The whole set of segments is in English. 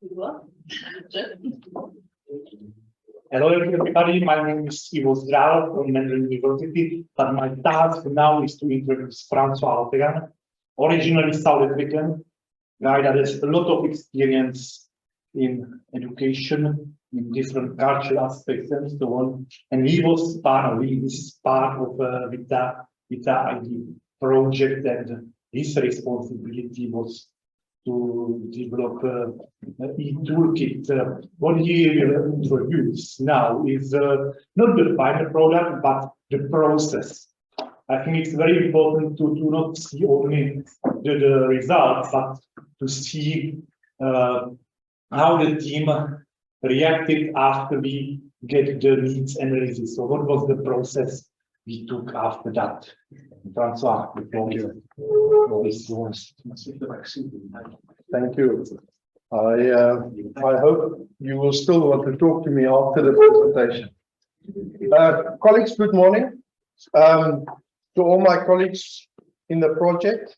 Hello everybody, my name is Ivo Zdrav from Mendeley University, but my task now is to introduce Francois Lategan, originally South African, guy that has a lot of experience in education, in different cultural aspects and so on. And he is part of WITEA-ID project, and his responsibility was to develop an e-Toolkit. What he will introduce now is not the final product, but the process. I think it's very important to not see only the results, but to see how the team reacted after we get the needs analysis. So what was the process we took after that? Francois, thank you. Thank you. I hope you will still want to talk to me after the presentation. Colleagues, good morning. To all my colleagues in the project,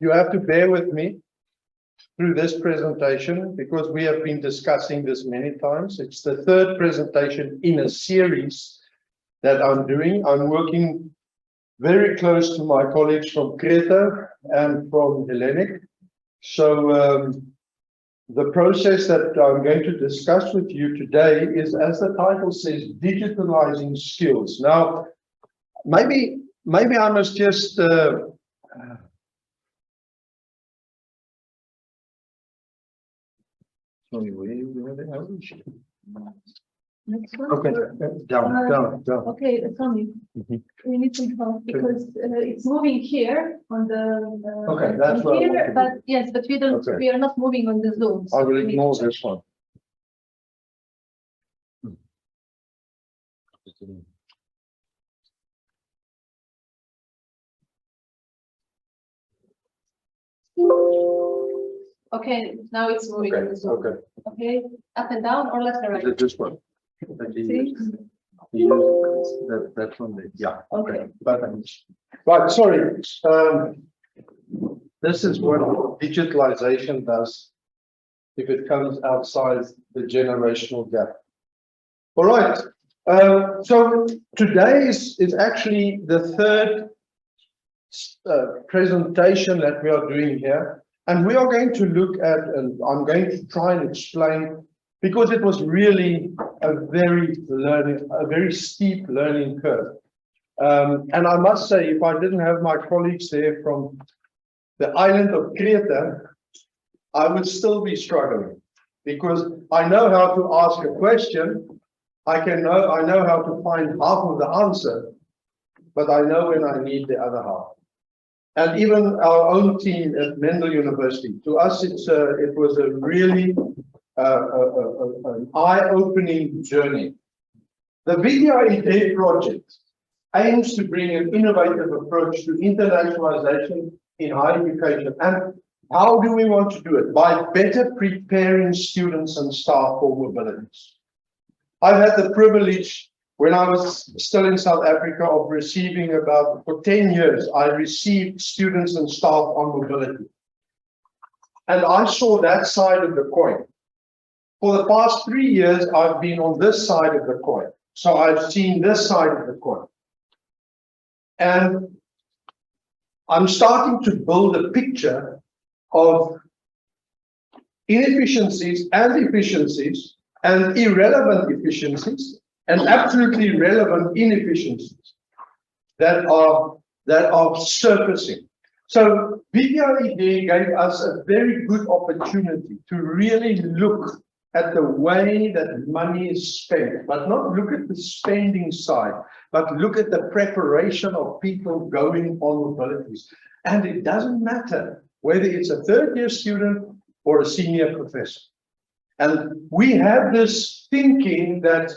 you have to bear with me through this presentation because we have been discussing this many times. It's the third presentation in a series that I'm doing. I'm working very close to my colleagues from WITEA and from Hellenic. So the process that I'm going to discuss with you today is, as the title says, digitalizing skills. Now, maybe I must just Next one. okay, down. Okay, Tommy, we need some help because it's moving here on the Okay, that's what I want to do. but yes, but we don't. Okay. We are not moving on the Zoom. I will ignore this one. Okay, now it's moving on the Zoom. Okay. Okay, up and down or left and right. This one. See? That one there. Yeah. Okay. Right. Sorry. This is what digitalization does if it comes outside the generational gap. All right. So today is actually the third presentation that we are doing here, and we are going to look at, and I'm going to try and explain, because it was really a very steep learning curve. And I must say, if I didn't have my colleagues there from the island of Crete, I would still be struggling, because I know how to ask a question. I know how to find half of the answer, but I know when I need the other half. And even our own team at Mendel University, to us, it was a really an eye-opening journey. The WITEA-ID project aims to bring an innovative approach to internationalization in higher education. And how do we want to do it? By better preparing students and staff for mobilities. I've had the privilege, when I was still in South Africa, of receiving for 10 years, I received students and staff on mobility. And I saw that side of the coin. For the past 3 years, I've been on this side of the coin. So I've seen this side of the coin. And I'm starting to build a picture of inefficiencies and efficiencies and irrelevant efficiencies and absolutely relevant inefficiencies that are surfacing. So WITEA-ID gave us a very good opportunity to really look at the way that money is spent, but not look at the spending side, but look at the preparation of people going on mobilities. And it doesn't matter whether it's a third-year student or a senior professor. And we have this thinking that,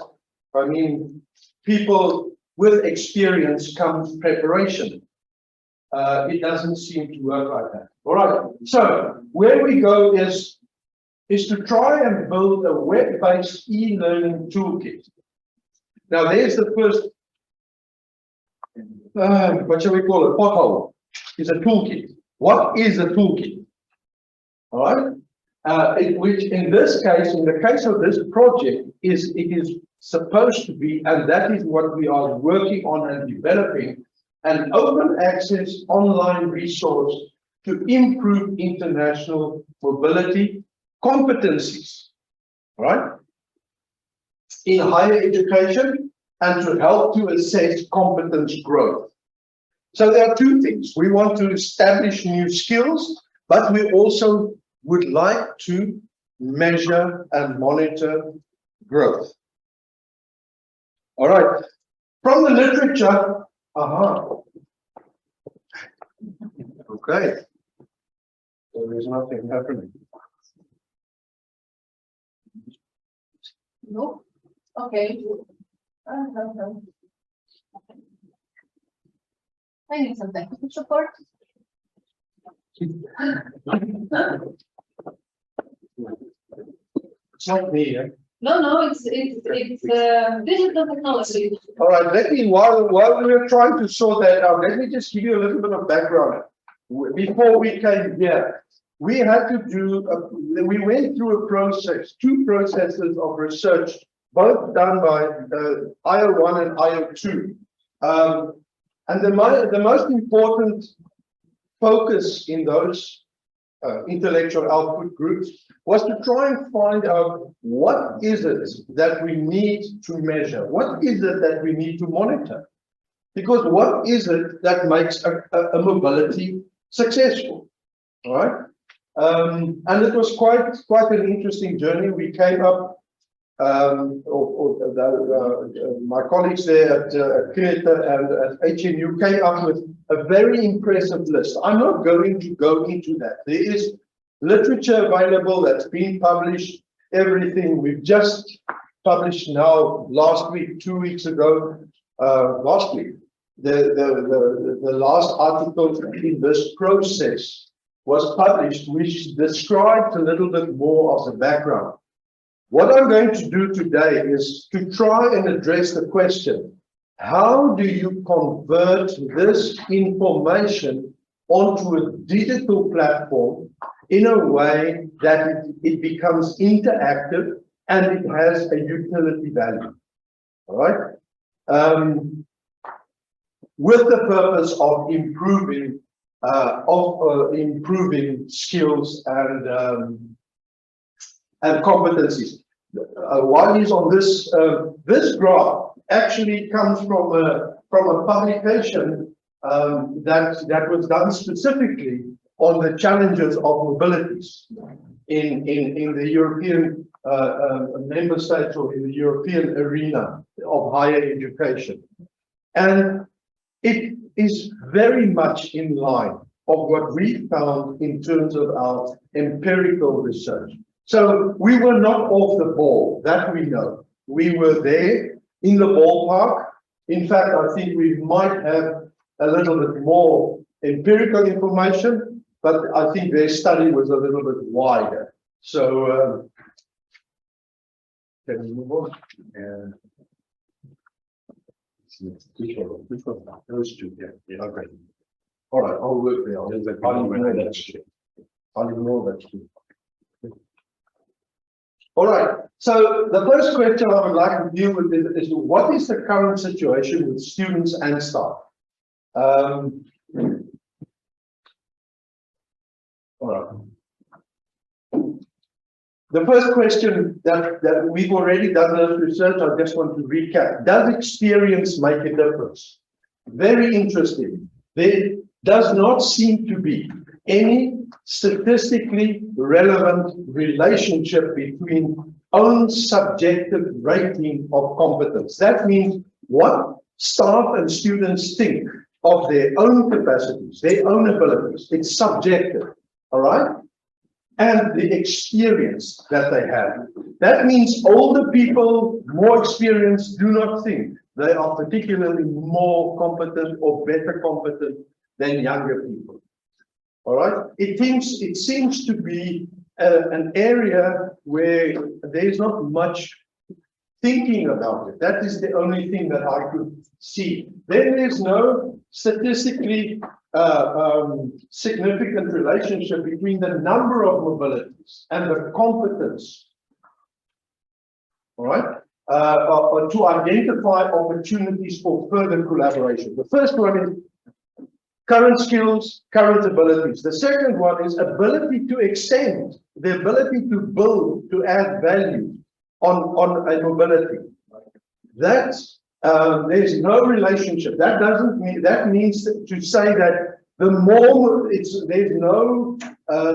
I mean, people with experience comes preparation. It doesn't seem to work like that. All right. So where we go is to try and build a web-based e-learning toolkit. Now, there's the first, what shall we call it? Pothole. Is a toolkit. What is a toolkit? All right. which in this case, in the case of this project, it is supposed to be, and that is what we are working on and developing, an open access online resource to improve international mobility competencies, right, in higher education and to help to assess competence growth. So there are two things. We want to establish new skills, but we also would like to measure and monitor growth. All right. From the literature, okay. So there's nothing happening. No. Okay. I need some technical support. It's not me, eh? No, it's digital technology. All right, let me, while we're trying to sort that out, let me just give you a little bit of background. Before we came here, we had to do, we went through a process, two processes of research, both done by IO1 and IO2. And the most important focus in those intellectual output groups was to try and find out what is it that we need to measure, what is it that we need to monitor, because what is it that makes a mobility successful, all right? And it was quite an interesting journey. We came up, my colleagues there at Kreta and at HNU came up with a very impressive list. I'm not going to go into that. There is literature available that's been published, everything. We've just published now last week, 2 weeks ago, last week, the last article in this process was published, which describes a little bit more of the background. What I'm going to do today is to try and address the question, how do you convert this information onto a digital platform in a way that it becomes interactive and it has a utility value, all right? With the purpose of improving skills and competencies. While he's on this, this graph actually comes from a publication that was done specifically on the challenges of mobilities in the European member states or in the European arena of higher education. And it is very much in line of what we found in terms of our empirical research. So we were not off the ball, that we know. We were there in the ballpark. In fact, I think we might have a little bit more empirical information, but I think their study was a little bit wider. So can we move on? Which one? Those two, yeah. Okay. All right, I'll work there. I'll ignore that too. All right, so the first question I would like to deal with is what is the current situation with students and staff? All right. The first question that we've already done this research, I just want to recap. Does experience make a difference? Very interesting. There does not seem to be any statistically relevant relationship between own subjective rating of competence. That means what staff and students think of their own capacities, their own abilities. It's subjective, all right? And the experience that they have. That means older people, more experienced, do not think they are particularly more competent or better competent than younger people. All right, it seems to be an area where there's not much thinking about it. That is the only thing that I could see. Then there's no statistically significant relationship between the number of mobilities and the competence, all right, to identify opportunities for further collaboration. The first one is current skills, current abilities. The second one is ability to extend, the ability to build, to add value on a mobility. That's there's no relationship. That doesn't mean, that means to say that the more there's no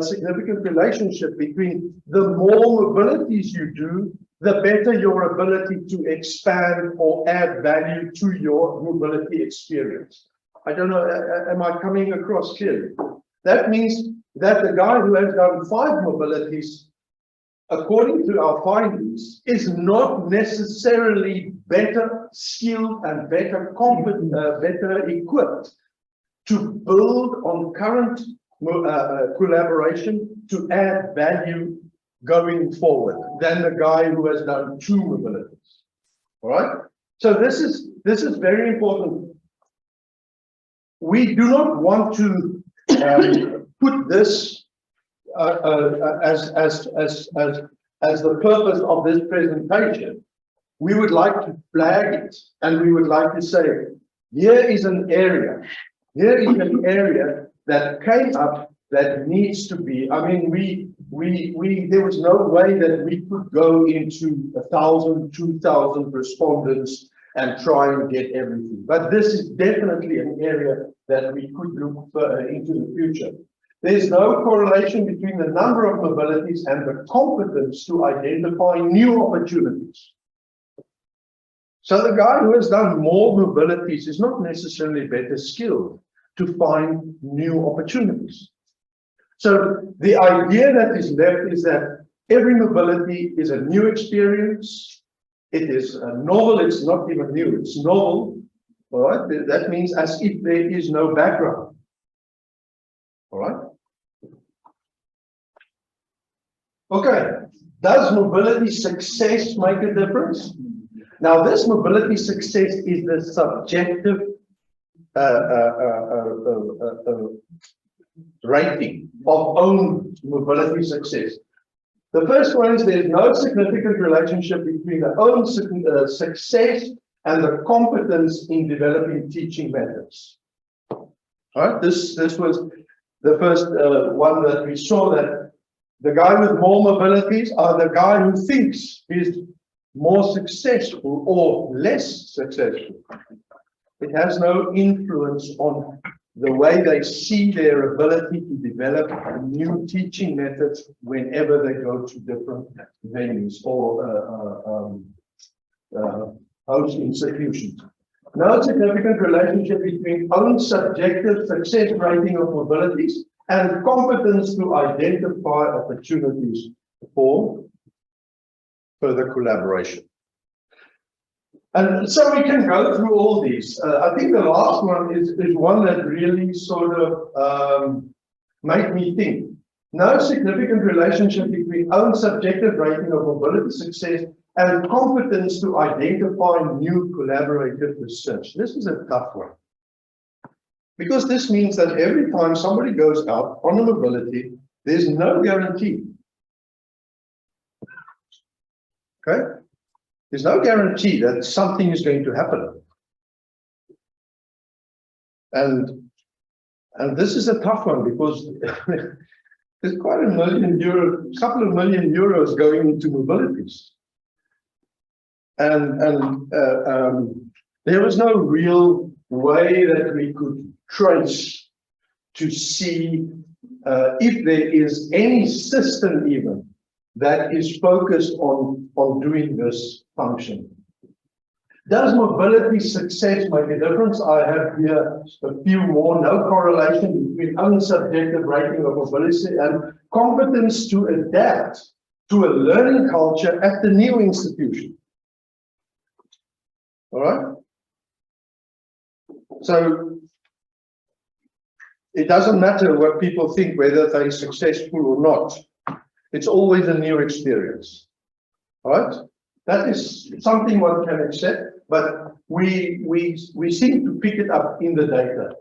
significant relationship between the more mobilities you do, the better your ability to expand or add value to your mobility experience. I don't know, am I coming across clearly? That means that the guy who has done 5 mobilities, according to our findings, is not necessarily better skilled and better competent, better equipped to build on current collaboration to add value going forward than the guy who has done 2 mobilities. All right. So this is very important. We do not want to put this as the purpose of this presentation. We would like to flag it, and we would like to say, here is an area that came up that needs to be. I mean, there was no way that we could go into 1,000, 2,000 respondents and try and get everything. But this is definitely an area that we could look into the future. There's no correlation between the number of mobilities and the competence to identify new opportunities. So the guy who has done more mobilities is not necessarily better skilled to find new opportunities. So the idea that is left is that every mobility is a new experience. It is novel, it's not even new, it's novel. All right, that means as if there is no background. All right. Okay, does mobility success make a difference? Now, this mobility success is the subjective rating of own mobility success. The first one is there's no significant relationship between the own success and the competence in developing teaching methods. All right, this was the first one that we saw, that the guy with more mobilities are the guy who thinks he's more successful or less successful. It has no influence on the way they see their ability to develop new teaching methods whenever they go to different venues or host institutions. No significant relationship between own subjective success rating of mobilities and competence to identify opportunities for further collaboration. And so we can go through all these. I think the last one is one that really sort of made me think. No significant relationship between own subjective rating of mobility success and competence to identify new collaborative research. This is a tough one, because this means that every time somebody goes out on a mobility, there's no guarantee. Okay? There's no guarantee that something is going to happen. And this is a tough one, because there's quite a couple of million euros going into mobilities. And there was no real way that we could trace to see if there is any system even that is focused on doing this function. Does mobility success make a difference? I have here a few more. No correlation between own subjective rating of mobility and competence to adapt to a learning culture at the new institution. All right. So it doesn't matter what people think, whether they're successful or not. It's always a new experience. All right. That is something one can accept, but we seem to pick it up in the data.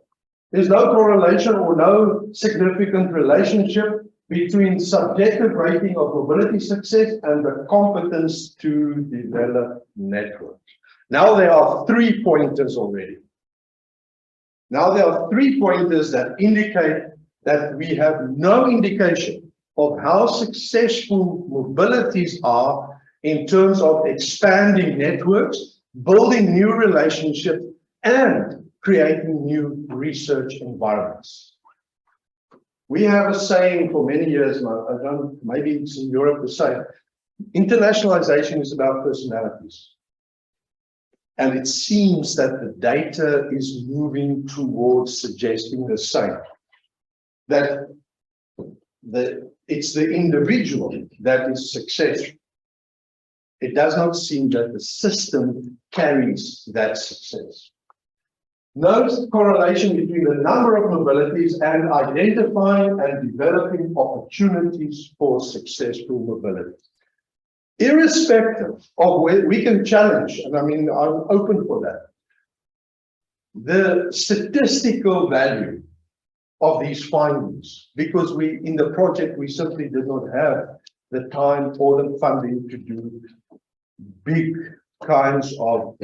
There's no correlation or no significant relationship between subjective rating of mobility success and the competence to develop networks. Now there are 3 pointers already. Now there are 3 pointers that indicate that we have no indication of how successful mobilities are in terms of expanding networks, building new relationships, and creating new research environments. We have a saying for many years now, I don't, maybe it's in Europe the same, internationalization is about personalities. And it seems that the data is moving towards suggesting the same. That it's the individual that is successful. It does not seem that the system carries that success. No correlation between the number of mobilities and identifying and developing opportunities for successful mobility. Irrespective of where we can challenge, and I mean, I'm open for that, the statistical value of these findings, because in the project, we simply did not have the time or the funding to do big kinds of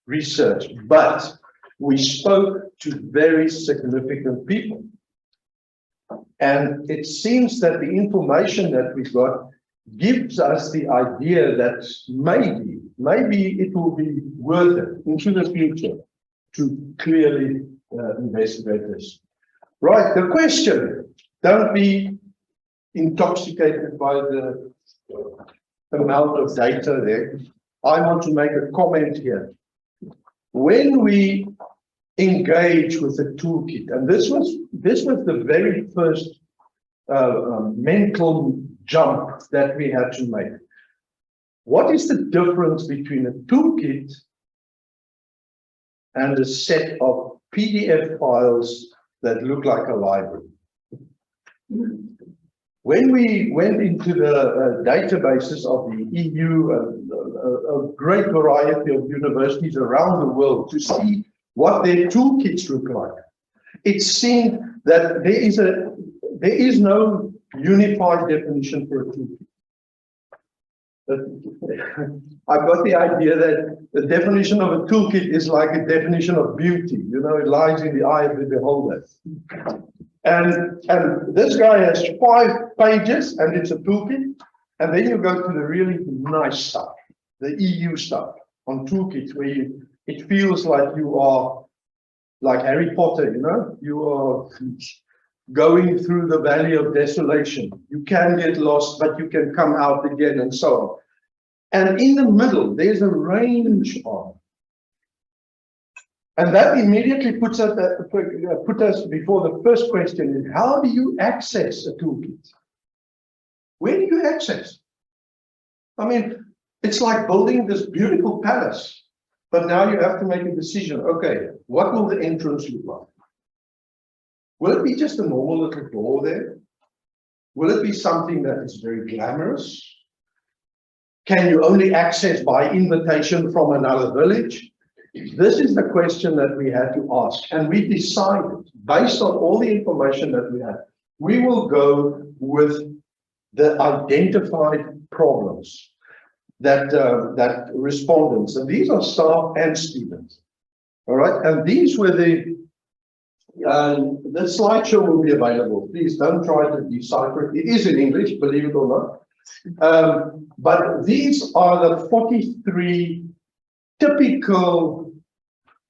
research, but we spoke to very significant people. And it seems that the information that we got gives us the idea that maybe it will be worth it into the future to clearly investigate this. Right, the question, don't be intoxicated by the amount of data there. I want to make a comment here. When we engage with the toolkit, and this was the very first mental jump that we had to make. What is the difference between a toolkit and a set of PDF files that look like a library? When we went into the databases of the EU, a great variety of universities around the world to see what their toolkits look like, it seemed that there is no unified definition for a toolkit. I've got the idea that the definition of a toolkit is like a definition of beauty. You know, it lies in the eye of the beholder. And this guy has 5 pages and it's a toolkit. And then you go to the really nice stuff, the EU stuff on toolkits, where it feels like you are like Harry Potter, you know, you are going through the valley of desolation. You can get lost, but you can come out again, and so on. And in the middle, there's a range of, and that immediately puts us before the first question: how do you access a toolkit? Where do you access? I mean, it's like building this beautiful palace, but now you have to make a decision. Okay, what will the entrance look like? Will it be just a normal little door there? Will it be something that is very glamorous? Can you only access by invitation from another village? This is the question that we had to ask. And we decided, based on all the information that we had, we will go with the identified problems that respondents, and these are staff and students. All right, and these were the slideshow will be available. Please don't try to decipher it. It is in English, believe it or not. But these are the 43 typical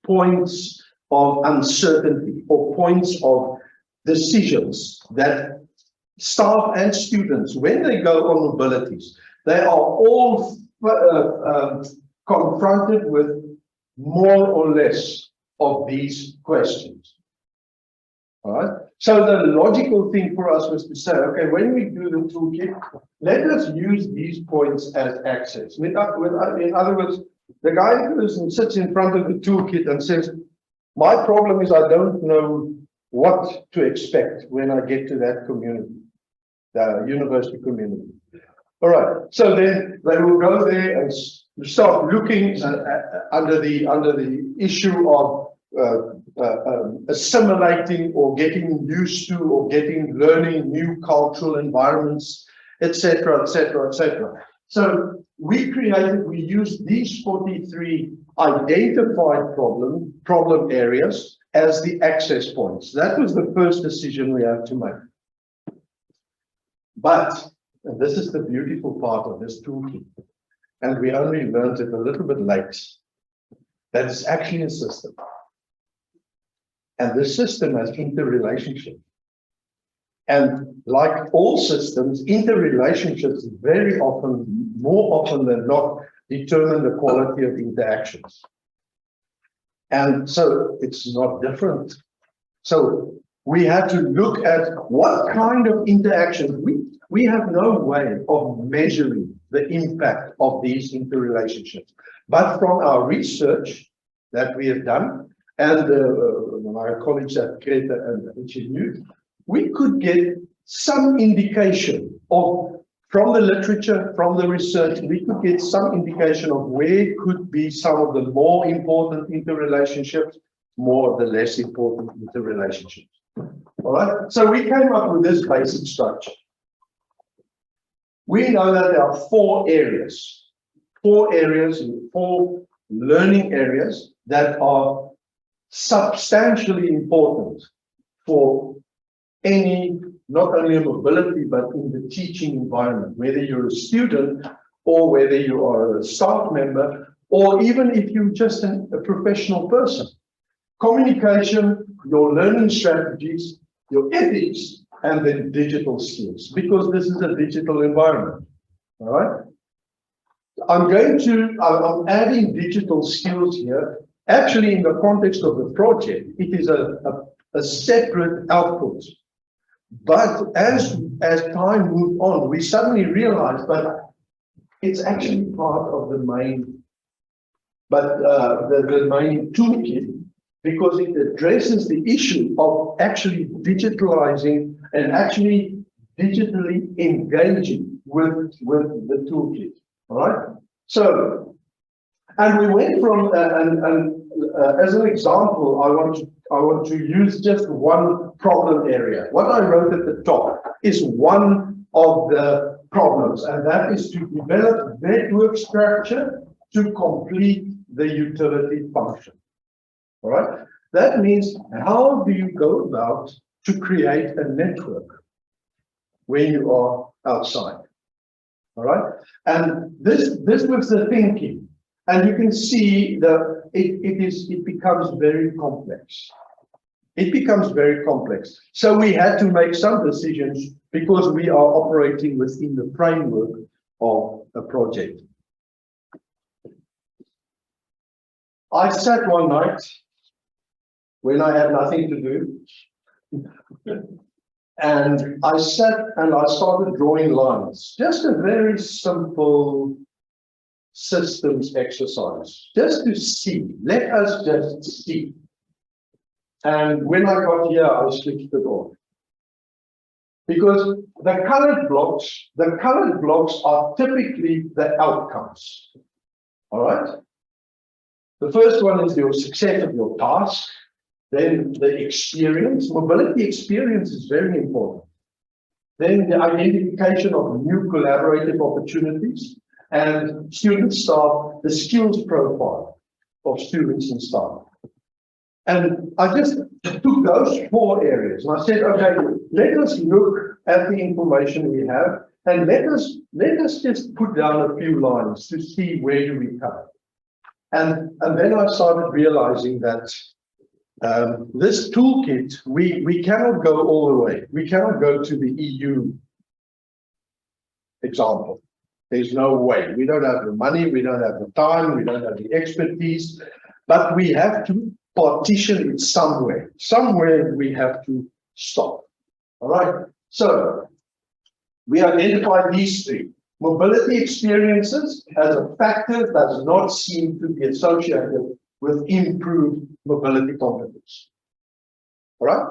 points of uncertainty or points of decisions that staff and students, when they go on mobilities, they are all confronted with more or less of these questions. All right. So the logical thing for us was to say, okay, when we do the toolkit, let us use these points as access. In other words, the guy who sits in front of the toolkit and says, my problem is I don't know what to expect when I get to that community, the university community. All right, so then they will go there and start looking under the issue of assimilating or getting used to or learning new cultural environments, etc., etc., etc. So we used these 43 identified problem areas as the access points. That was the first decision we had to make. But, and this is the beautiful part of this toolkit, and we only learned it a little bit late, that it's actually a system. And this system has interrelationship. And like all systems, interrelationships very often, more often than not, determine the quality of interactions. And so it's not different. So we had to look at what kind of interactions. We have no way of measuring the impact of these interrelationships. But from our research that we have done, and my colleagues at Creta and HNU, we could get some indication of, from the literature, from the research, we could get some indication of where could be some of the more important interrelationships, more of the less important interrelationships. All right, so we came up with this basic structure. We know that there are four learning areas that are substantially important for any, not only a mobility, but in the teaching environment, whether you're a student or whether you are a staff member, or even if you're just a professional person. Communication, your learning strategies, your ethics, and then digital skills, because this is a digital environment. All right. I'm adding digital skills here. Actually, in the context of the project, it is a separate output. But as time moved on, we suddenly realized that it's actually part of the main, the main toolkit, because it addresses the issue of actually digitalizing and actually digitally engaging with the toolkit. All right. So, and we went from as an example, I want to use just one problem area. What I wrote at the top is one of the problems, and that is to develop network structure to complete the utility function. All right. That means, how do you go about to create a network when you are outside? All right. And this was the thinking. And you can see that it becomes very complex. It becomes very complex. So we had to make some decisions because we are operating within the framework of a project. I sat one night when I had nothing to do, and I sat and I started drawing lines. Just a very simple systems exercise, just to see. Let us just see. And when I got here, I switched it off. Because the colored blocks are typically the outcomes. All right? The first one is your success of your task. Then the experience, mobility experience is very important. Then the identification of new collaborative opportunities, and student staff, the skills profile of students and staff. And I just took those four areas and I said, okay, let us look at the information we have and let us just put down a few lines to see where do we come. And then I started realizing that this toolkit, we cannot go all the way. We cannot go to the EU example. There's no way. We don't have the money, we don't have the time, we don't have the expertise, but we have to partition it somewhere. Somewhere we have to stop. All right. So we identified these three. Mobility experiences as a factor does not seem to be associated with improved mobility competence. All right.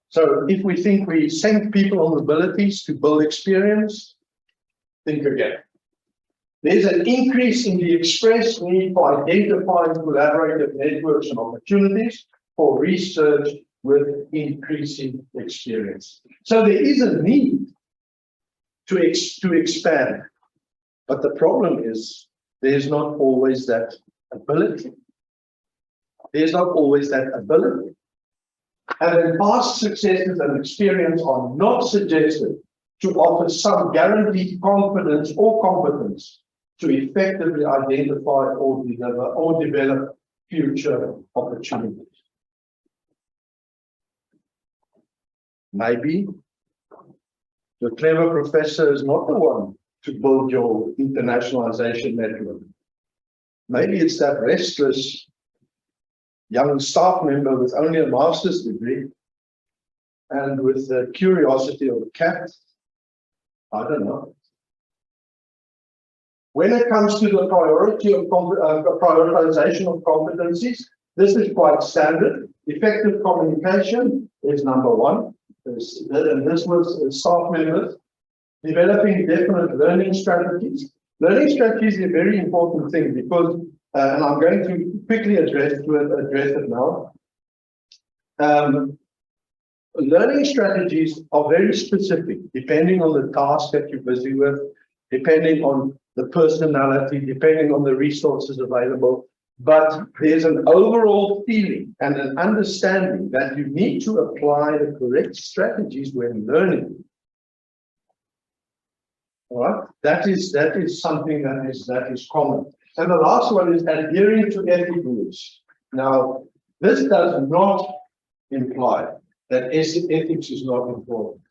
So if we think we send people on mobilities to build experience, think again. There's an increase in the express need for identifying collaborative networks and opportunities for research with increasing experience. So there is a need to expand, but the problem is there's not always that ability. There's not always that ability. And then past successes and experience are not suggested to offer some guaranteed confidence or competence to effectively identify or develop future opportunities. Maybe the clever professor is not the one to build your internationalization network. Maybe it's that restless young staff member with only a master's degree and with the curiosity of a cat. I don't know. When it comes to the priority of prioritization of competencies, this is quite standard. Effective communication is number one. And this was staff members. Developing definite learning strategies. Learning strategies is a very important thing because, and I'm going to quickly address it now. Learning strategies are very specific, depending on the task that you're busy with, depending on the personality, depending on the resources available. But there's an overall feeling and an understanding that you need to apply the correct strategies when learning. All right, that is something that is common. And the last one is adhering to ethic rules. Now, this does not imply that ethics is not important.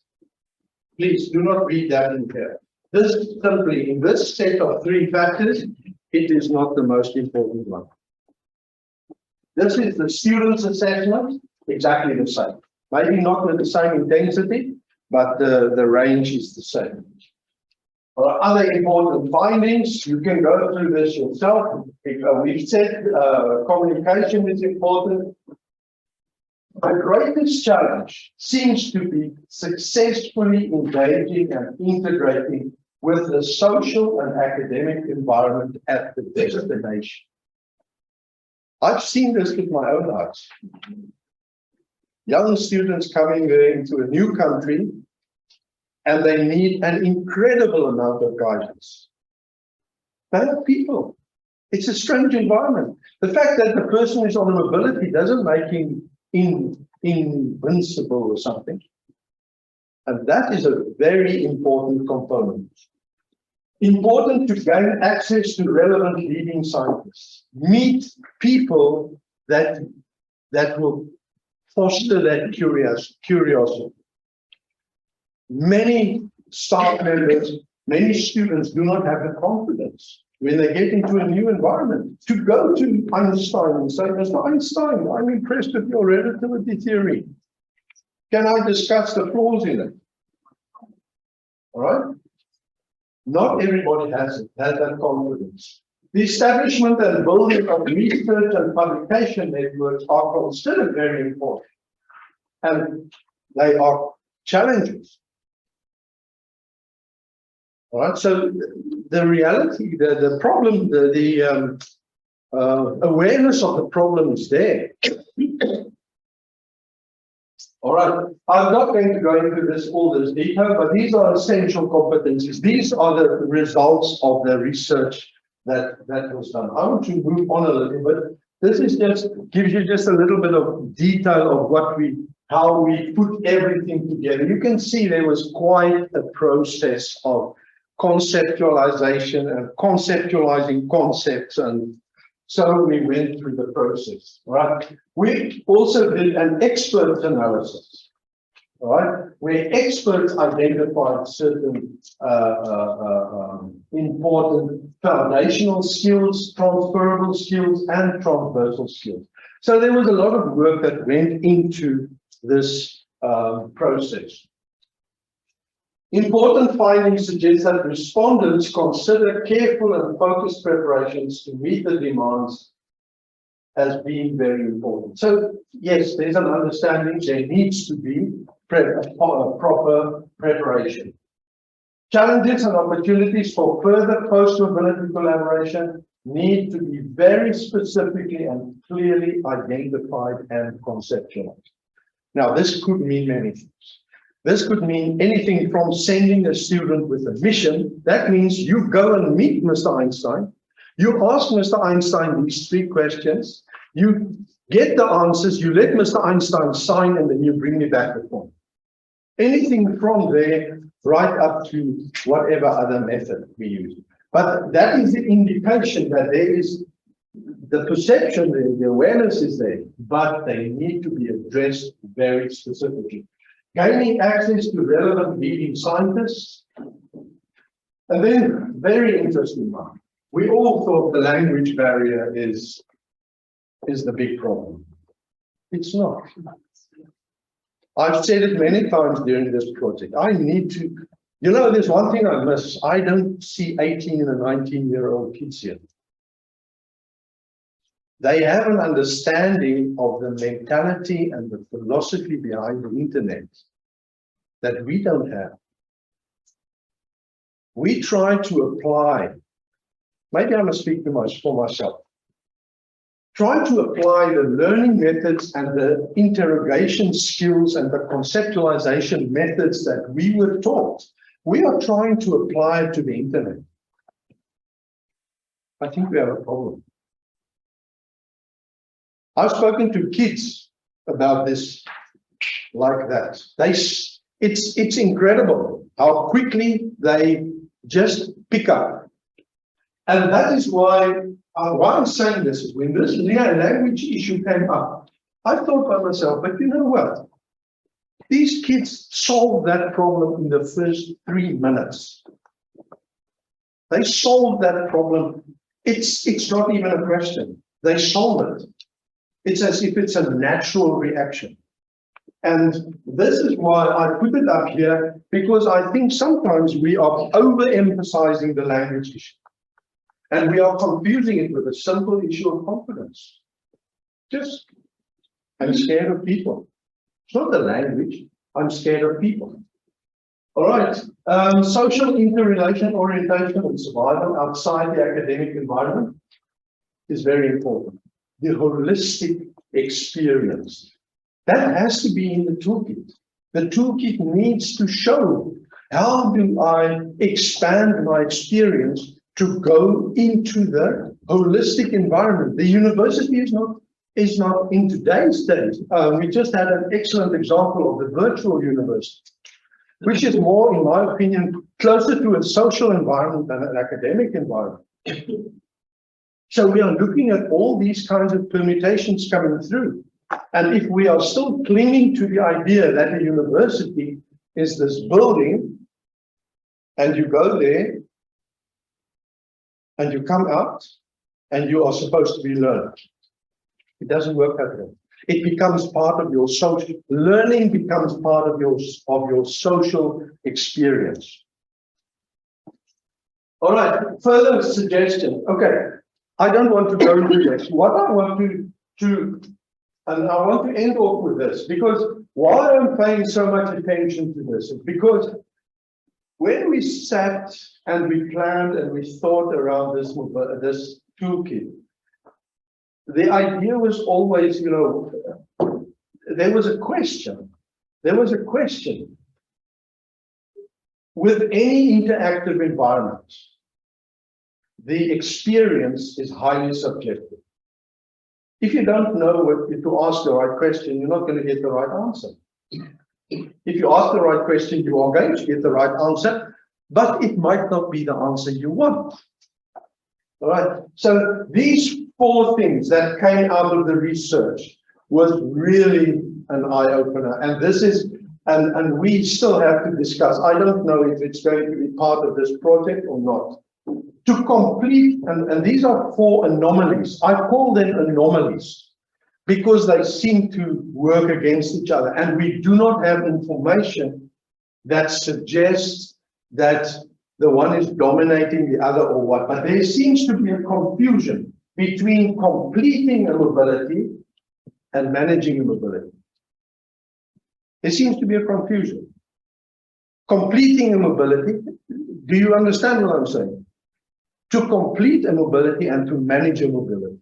Please do not read that in here. This simply, in this set of three factors, it is not the most important one. This is the student's assessment, exactly the same. Maybe not with the same intensity, but the range is the same. Other important findings, you can go through this yourself. We've said communication is important. The greatest challenge seems to be successfully engaging and integrating with the social and academic environment at the destination. I've seen this with my own eyes. Young students coming there into a new country, and they need an incredible amount of guidance. They are people. It's a strange environment. The fact that the person is on a mobility doesn't make him invincible or something. And that is a very important component. Important to gain access to relevant leading scientists. Meet people that will foster that curiosity. Many staff members, many students do not have the confidence when they get into a new environment to go to Einstein and say, Mr. Einstein, I'm impressed with your relativity theory. Can I discuss the flaws in it? All right? Not everybody has that confidence. The establishment and building of research and publication networks are considered very important. And they are challenges. All right, so the reality, the problem, the awareness of the problem is there. All right, I'm not going to go into all this detail, but these are essential competencies. These are the results of the research that was done. I want to move on a little bit. This is gives you just a little bit of detail of how we put everything together. You can see there was quite a process of conceptualization and conceptualizing concepts, and so we went through the process. Right? We also did an expert analysis, right, where experts identified certain important foundational skills, transferable skills, and transversal skills. So there was a lot of work that went into this process. Important findings suggest that respondents consider careful and focused preparations to meet the demands as being very important. So, yes, there's an understanding there needs to be proper preparation. Challenges and opportunities for further post-mobility collaboration need to be very specifically and clearly identified and conceptualized. Now, this could mean many things. This could mean anything from sending a student with a mission. That means you go and meet Mr. Einstein. You ask Mr. Einstein these 3 questions. You get the answers. You let Mr. Einstein sign, and then you bring me back the form. Anything from there, right up to whatever other method we use. But that is the indication that there is the perception, the awareness is there, but they need to be addressed very specifically. Gaining access to relevant leading scientists. And then, very interesting one. We all thought the language barrier is the big problem. It's not. I've said it many times during this project. I need to, you know, there's one thing I miss. I don't see 18 and 19-year-old kids here. They have an understanding of the mentality and the philosophy behind the internet that we don't have. We try to apply, maybe I must speak for myself, try to apply the learning methods and the interrogation skills and the conceptualization methods that we were taught. We are trying to apply it to the internet. I think we have a problem. I've spoken to kids about this like that. It's incredible how quickly they just pick up. And that is why I'm saying this is when this language issue came up, I thought by myself, but you know what? These kids solved that problem in the first 3 minutes. They solved that problem. It's not even a question. They solved it. It's as if it's a natural reaction. And this is why I put it up here, because I think sometimes we are overemphasizing the language issue. And we are confusing it with a simple issue of confidence. Just, I'm scared of people. It's not the language, I'm scared of people. All right, social interrelation orientation and survival outside the academic environment is very important. The holistic experience. That has to be in the toolkit. The toolkit needs to show how do I expand my experience to go into the holistic environment. The university is not in today's days. We just had an excellent example of the virtual university, which is more, in my opinion, closer to a social environment than an academic environment. So we are looking at all these kinds of permutations coming through. And if we are still clinging to the idea that a university is this building, and you go there, and you come out, and you are supposed to be learned. It doesn't work that way. It becomes part of your social, learning becomes part of your social experience. All right, further suggestion. Okay, I don't want to go into this. What I want to and I want to end off with this, because why I'm paying so much attention to this is because when we sat and we planned and we thought around this toolkit, the idea was always, you know, there was a question. With any interactive environment, the experience is highly subjective. If you don't know what to ask the right question, you're not going to get the right answer. If you ask the right question, you are going to get the right answer, but it might not be the answer you want. All right. So these 4 things that came out of the research was really an eye-opener. And this is, and we still have to discuss. I don't know if it's going to be part of this project or not. To complete, and these are 4 anomalies. I call them anomalies because they seem to work against each other. And we do not have information that suggests that the one is dominating the other or what. But there seems to be a confusion between completing a mobility and managing a mobility. There seems to be a confusion. completing a mobility. Do you understand what I'm saying? To complete a mobility and to manage a mobility.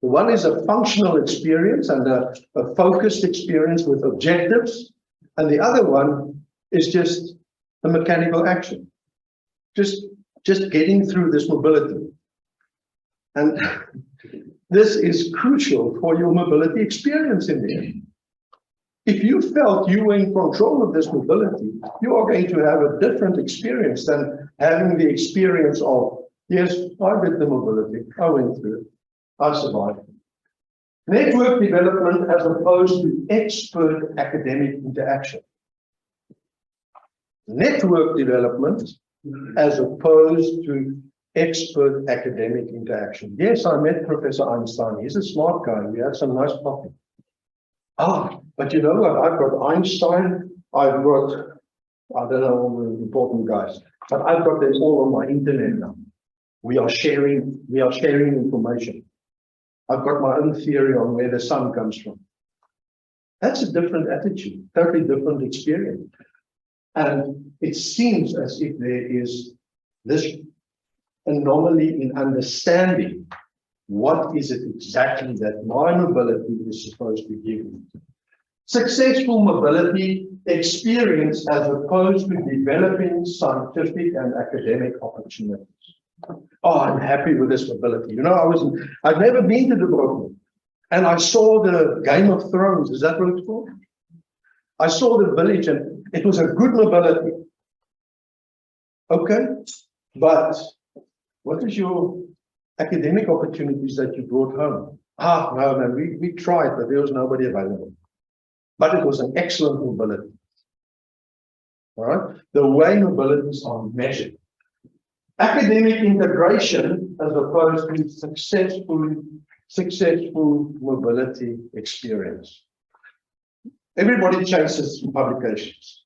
One is a functional experience and a focused experience with objectives, and the other one is just a mechanical action. Just getting through this mobility. And this is crucial for your mobility experience in the end. If you felt you were in control of this mobility, you are going to have a different experience than having the experience of, yes, I did the mobility, I went through it, I survived. Network development as opposed to expert academic interaction. Network development as opposed to expert academic interaction. Yes, I met Professor Einstein. He's a smart guy. We had some nice coffee. But you know what? I've got Einstein. I've got, I don't know, all the important guys, but I've got them all on my internet now. We are sharing information. I've got my own theory on where the sun comes from. That's a different attitude, totally different experience. And it seems as if there is this anomaly in understanding what is it exactly that my mobility is supposed to give me. Successful mobility experience as opposed to developing scientific and academic opportunities. Oh, I'm happy with this mobility. You know, I've never been to Dubrovnik, and I saw the Game of Thrones. Is that what it's called? I saw the village, and it was a good mobility. Okay, but what is your academic opportunities that you brought home? No, man, we tried, but there was nobody available. But it was an excellent mobility. All right, the way mobilities are measured. Academic integration as opposed to successful mobility experience. Everybody chases publications.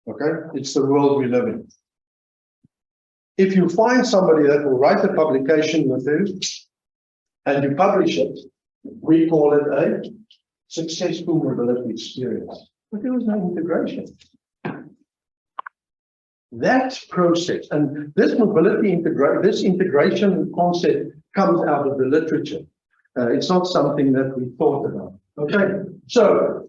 Okay, it's the world we live in. If you find somebody that will write a publication with you and you publish it, we call it a successful mobility experience. But there was no integration. That process and this this integration concept comes out of the literature. It's not something that we thought about. Okay, so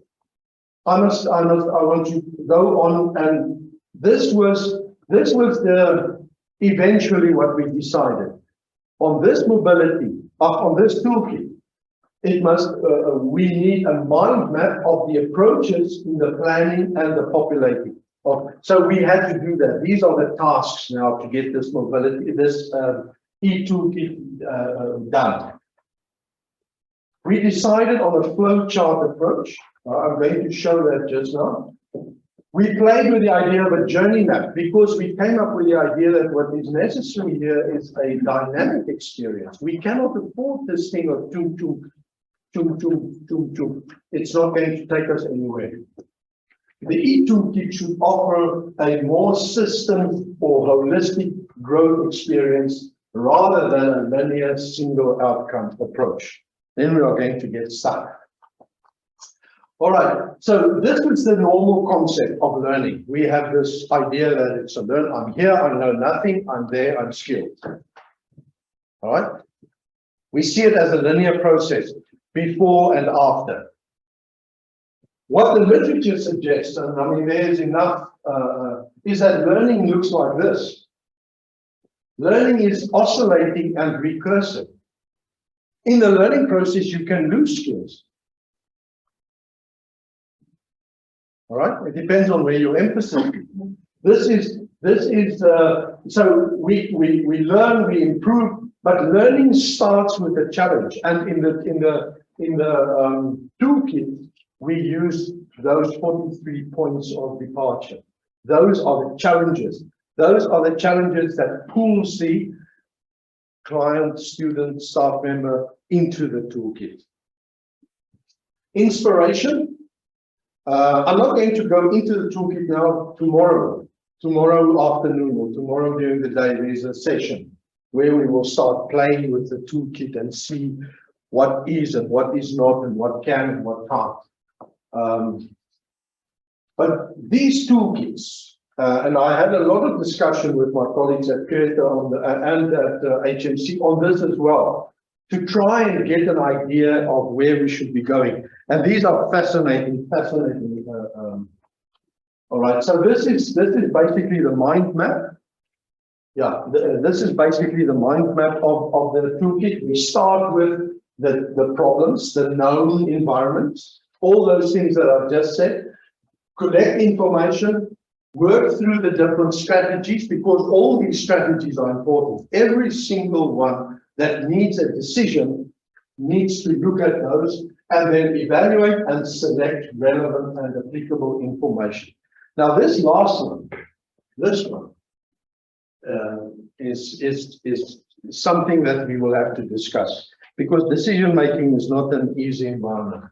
I want to go on, and this was eventually what we decided on this mobility, on this toolkit. It must we need a mind map of the approaches in the planning and the populating. So we had to do that. These are the tasks now to get this mobility, this e-Toolkit done. We decided on a flow chart approach. I'm going to show that just now. We played with the idea of a journey map because we came up with the idea that what is necessary here is a dynamic experience. We cannot afford this thing of it's not going to take us anywhere. The e-Toolkit should offer a more system or holistic growth experience rather than a linear single outcome approach. Then we are going to get stuck. All right, so this is the normal concept of learning. We have this idea that it's a learn. I'm here, I know nothing, I'm there, I'm skilled. All right, we see it as a linear process, before and after. What the literature suggests, and I mean there's enough, is that learning looks like this. Learning is oscillating and recursive. In the learning process, you can lose skills. All right, it depends on where your emphasis is. So we learn, we improve, but learning starts with a challenge. And in the toolkit, we use those 43 points of departure. Those are the challenges. Those are the challenges that pulls the client, student, staff member into the toolkit. Inspiration. I'm not going to go into the toolkit now. Tomorrow afternoon or tomorrow during the day, there is a session where we will start playing with the toolkit and see what is and what is not and what can and what can't. But these toolkits, and I had a lot of discussion with my colleagues at Creator and at HMC on this as well, to try and get an idea of where we should be going. And these are fascinating. All right, so this is basically the mind map. Yeah, this is basically the mind map of the toolkit. We start with the problems, the known environments, all those things that I've just said, collect information, work through the different strategies, because all these strategies are important. Every single one that needs a decision needs to look at those and then evaluate and select relevant and applicable information. Now, this last one, this one, is something that we will have to discuss, because decision making is not an easy environment.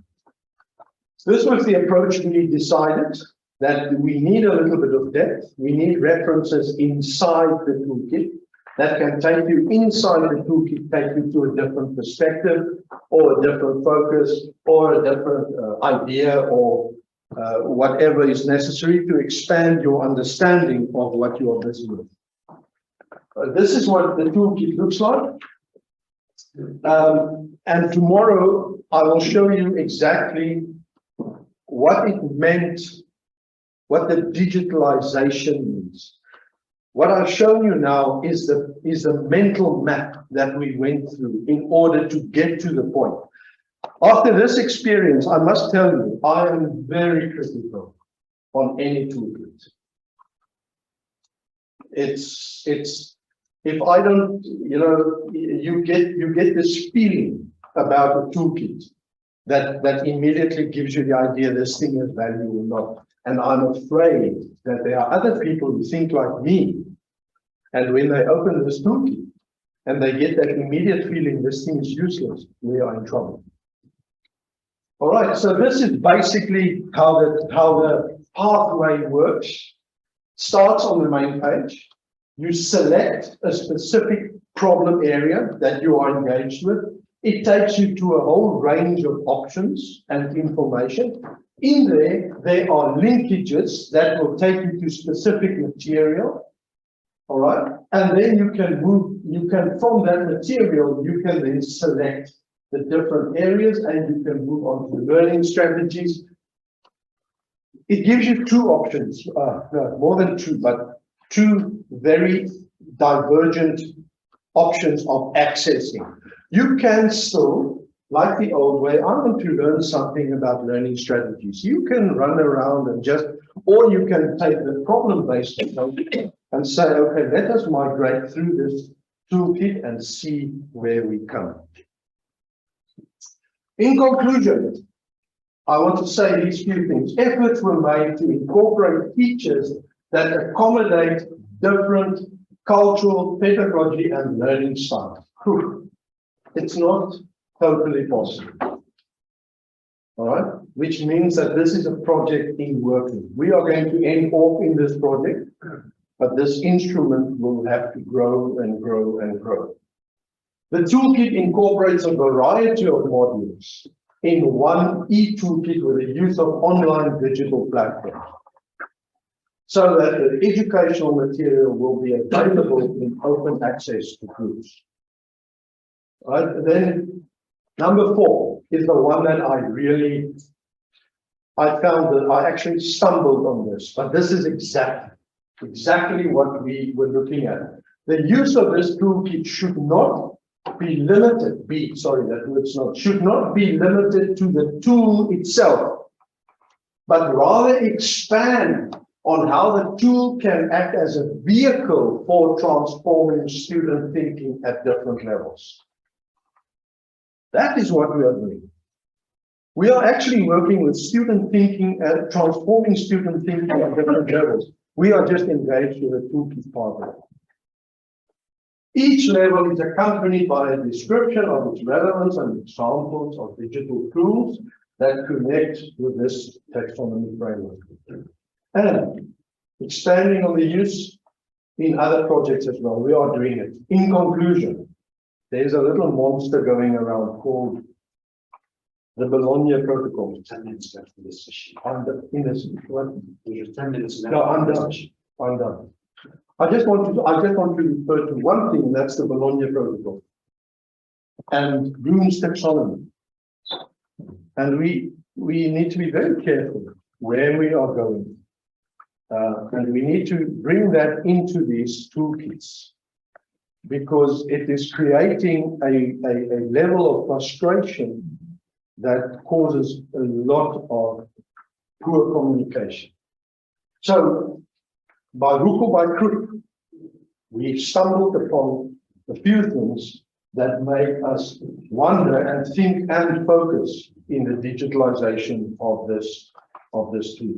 This was the approach we decided, that we need a little bit of depth. We need references inside the toolkit that can take you inside the toolkit, take you to a different perspective or a different focus or a different idea or whatever is necessary to expand your understanding of what you are busy with. This is what the toolkit looks like. And tomorrow I will show you exactly what it meant, what the digitalization means. What I've shown you now is the mental map that we went through in order to get to the point. After this experience, I must tell you, I am very critical on any toolkit. It's if I don't, you know, you get this feeling about a toolkit that immediately gives you the idea this thing has value or not. And I'm afraid that there are other people who think like me, and when they open this toolkit and they get that immediate feeling this thing is useless, we are in trouble. All right, so this is basically how the pathway works. Starts on the main page. You select a specific problem area that you are engaged with. It takes you to a whole range of options and information. In there are linkages that will take you to specific material. All right, and then you can from that material, you can then select the different areas and you can move on to learning strategies. It gives you two options, no, more than two, but two very divergent options of accessing. You can still, like the old way, I want to learn something about learning strategies. You can run around and or you can take the problem-based approach and say, okay, let us migrate through this toolkit and see where we come. In conclusion, I want to say these few things. Efforts were made to incorporate features that accommodate different cultural, pedagogy, and learning styles. It's not totally possible. All right, which means that this is a project in working. We are going to end off in this project, but this instrument will have to grow and grow and grow. The toolkit incorporates a variety of modules in one e-toolkit with the use of online digital platforms, so that the educational material will be available in open access to groups. Right. Then number 4 is the one that I found that I actually stumbled on this, but this is exactly what we were looking at. The use of this toolkit should not be limited, should not be limited to the tool itself, but rather expand on how the tool can act as a vehicle for transforming student thinking at different levels. That is what we are doing. We are actually working with student thinking and transforming student thinking at different levels. We are just engaged with a toolkit part of it. Each level is accompanied by a description of its relevance and examples of digital tools that connect with this taxonomy framework. And expanding on the use in other projects as well. We are doing it. In conclusion, there's a little monster going around called The Bologna Protocol. 10 minutes left for this session. In this, what? There's 10 minutes left. No, I'm for this done. session. I'm done. I just want to refer to one thing, and that's the Bologna Protocol and Bloom's taxonomy. And we need to be very careful where we are going. And we need to bring that into these toolkits because it is creating a level of frustration that causes a lot of poor communication. So, by hook or by crook, we've stumbled upon a few things that make us wonder and think and focus in the digitalization of this tool.